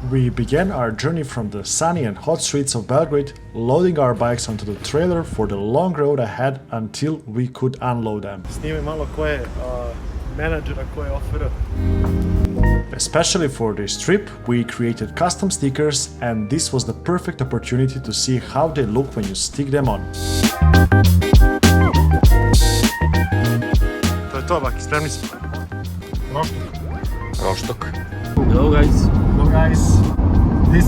We began our journey from the sunny and hot streets of Belgrade, loading our bikes onto the trailer for the long road ahead until we could unload them. Snimi malo ko je menadžera koji ofera. Especially for this trip, we created custom stickers, and this was the perfect opportunity to see how they look when you stick them on. To je to, baki, spremni smo. Rostock. Hello guys. Hello guys, this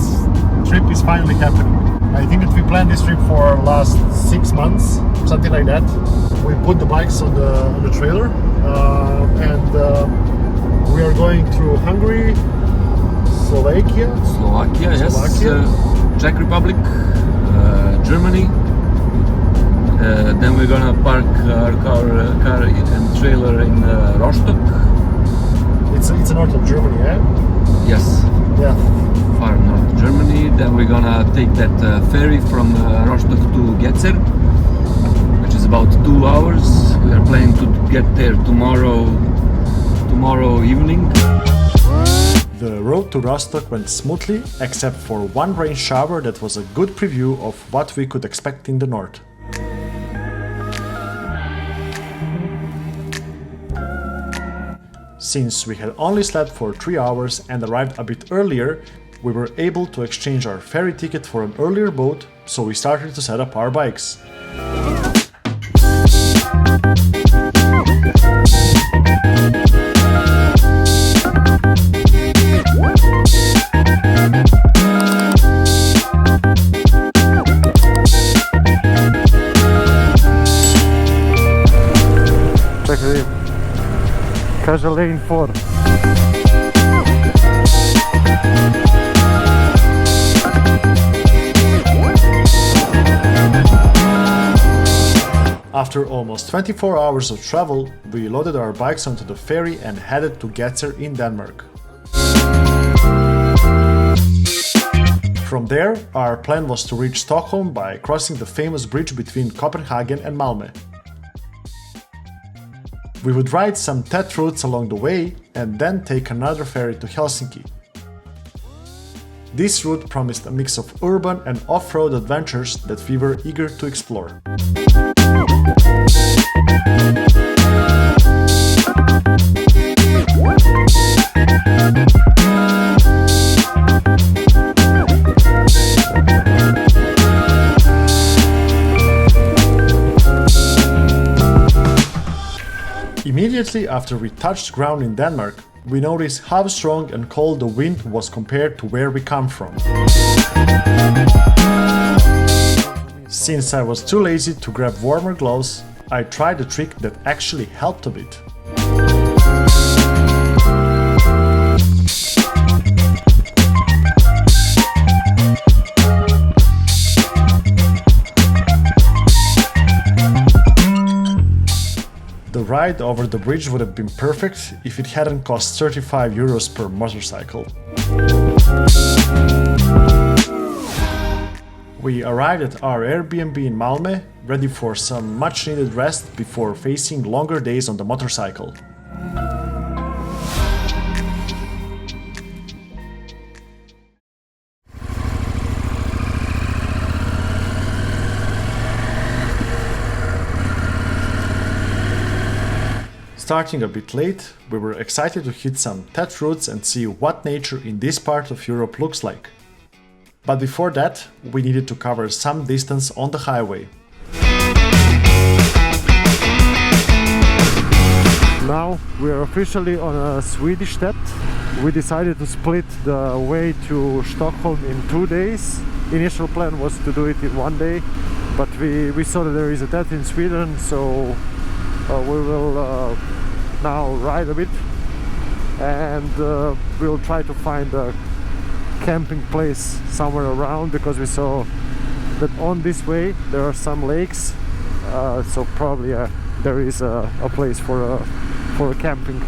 trip is finally happening. I think that we planned this trip for last 6 months, something like that. We put the bikes on the trailer and we are going through Hungary, Slovakia, Yes, Czech Republic, Germany. Then we're gonna park our car and trailer in Rostock. It's the north of Germany, yeah? Yes. Yeah. Far north Germany. Then we're gonna take that ferry from Rostock to Gedser, which is about 2 hours. We are planning to get there tomorrow evening. The road to Rostock went smoothly, except for one rain shower that was a good preview of what we could expect in the north. Since we had only slept for 3 hours and arrived a bit earlier, we were able to exchange our ferry ticket for an earlier boat, so we started to set up our bikes. Kaže lane 4. After almost 24 hours of travel, we loaded our bikes onto the ferry and headed to Gedser in Denmark. From there, our plan was to reach Stockholm by crossing the famous bridge between Copenhagen and Malmö. We would ride some TET routes along the way and then take another ferry to Helsinki. This route promised a mix of urban and off-road adventures that we were eager to explore. Immediately after we touched ground in Denmark, we noticed how strong and cold the wind was compared to where we come from. Since I was too lazy to grab warmer gloves, I tried a trick that actually helped a bit. The ride over the bridge would have been perfect if it hadn't cost 35 euros per motorcycle. We arrived at our Airbnb in Malmö, ready for some much needed rest before facing longer days on the motorcycle. Starting a bit late, we were excited to hit some TET routes and see what nature in this part of Europe looks like. But before that, we needed to cover some distance on the highway. Now we are officially on a Swedish TET. We decided to split the way to Stockholm in 2 days. Initial plan was to do it in 1 day, but we saw that there is a TET in Sweden, so we will now ride a bit and we'll try to find a camping place somewhere around, because we saw that on this way there are some lakes, so probably there is a place for a camping.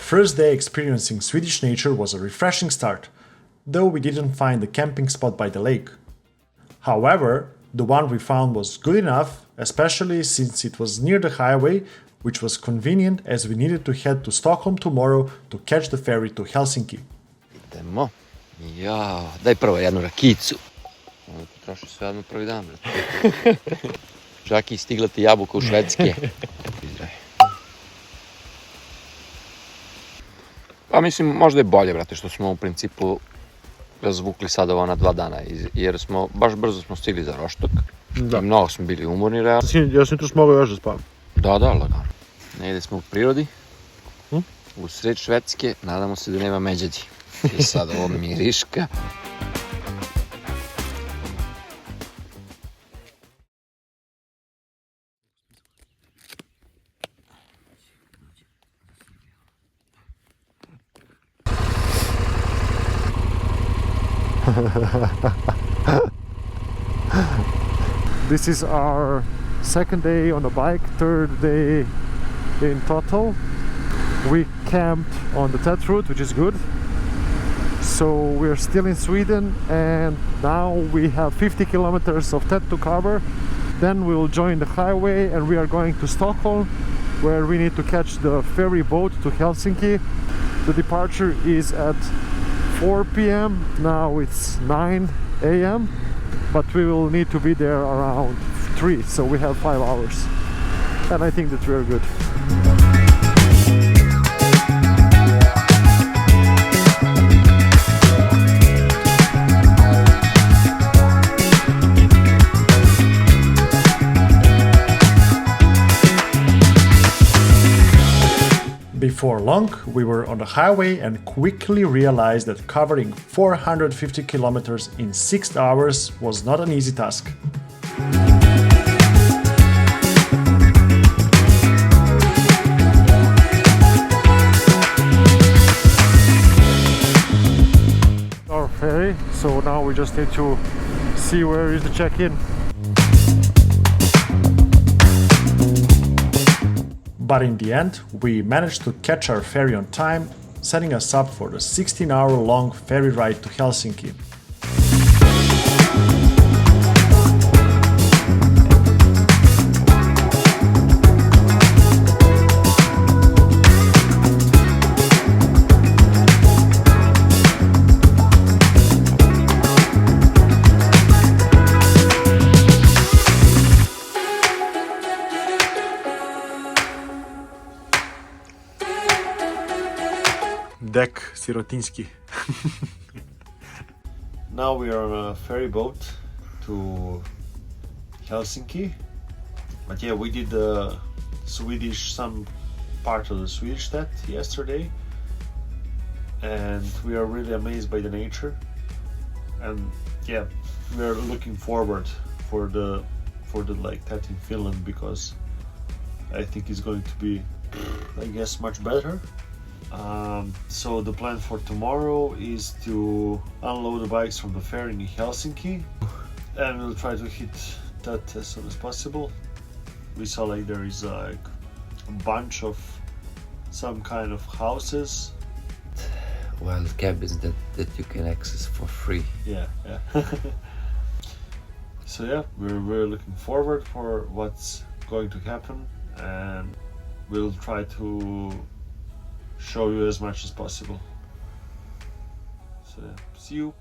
first day experiencing Swedish nature was a refreshing start, though we didn't find a camping spot by the lake. However, the one we found was good enough, especially since it was near the highway, which was convenient as we needed to head to Stockholm tomorrow to catch the ferry to Helsinki. Idemo. Ja, daj prvo jednu rakicu. Ovo ti troši sve odmah prvi dan, brate. Žaki, stigla ti jabuka u Švedske. Pa mislim, možda je bolje, brate, što smo u principu razvukli sad ovo na 2 dana, jer smo, baš brzo smo stigli za Rostock. Da. I mnogo smo bili umorni, realno. Ja sam tu smogao još da spavam. Da, lagano. Negdje smo u prirodi, u sred Švedske, nadamo se da nema međedi. I sad ovo miriška. This is our second day on the bike, third day in total. We camped on the TET route, which is good. So we're still in Sweden and now we have 50 kilometers of TET to cover. Then we'll join the highway and we are going to Stockholm, where we need to catch the ferry boat to Helsinki. The departure is at 4 p.m. Now it's 9 a.m. but we will need to be there around 3, so we have 5 hours. And I think that we're good. Before long, we were on the highway and quickly realized that covering 450 kilometers in 6 hours was not an easy task. Our ferry, so now we just need to see where is the check-in. But in the end, we managed to catch our ferry on time, setting us up for the 16-hour-long ferry ride to Helsinki. Dek Sirotinski. Now we are on a ferry boat to Helsinki. But yeah, we did some part of the Swedish TET yesterday, and we are really amazed by the nature. And yeah, we are looking forward for the like TET in Finland, because I think it's going to be, I guess, much better. So the plan for tomorrow is to unload the bikes from the ferry in Helsinki, and we'll try to hit that as soon as possible. We saw like there is like a bunch of some kind of houses. Wild cabins that you can access for free. Yeah. So yeah, we're looking forward for what's going to happen, and we'll try to show you as much as possible. So see you.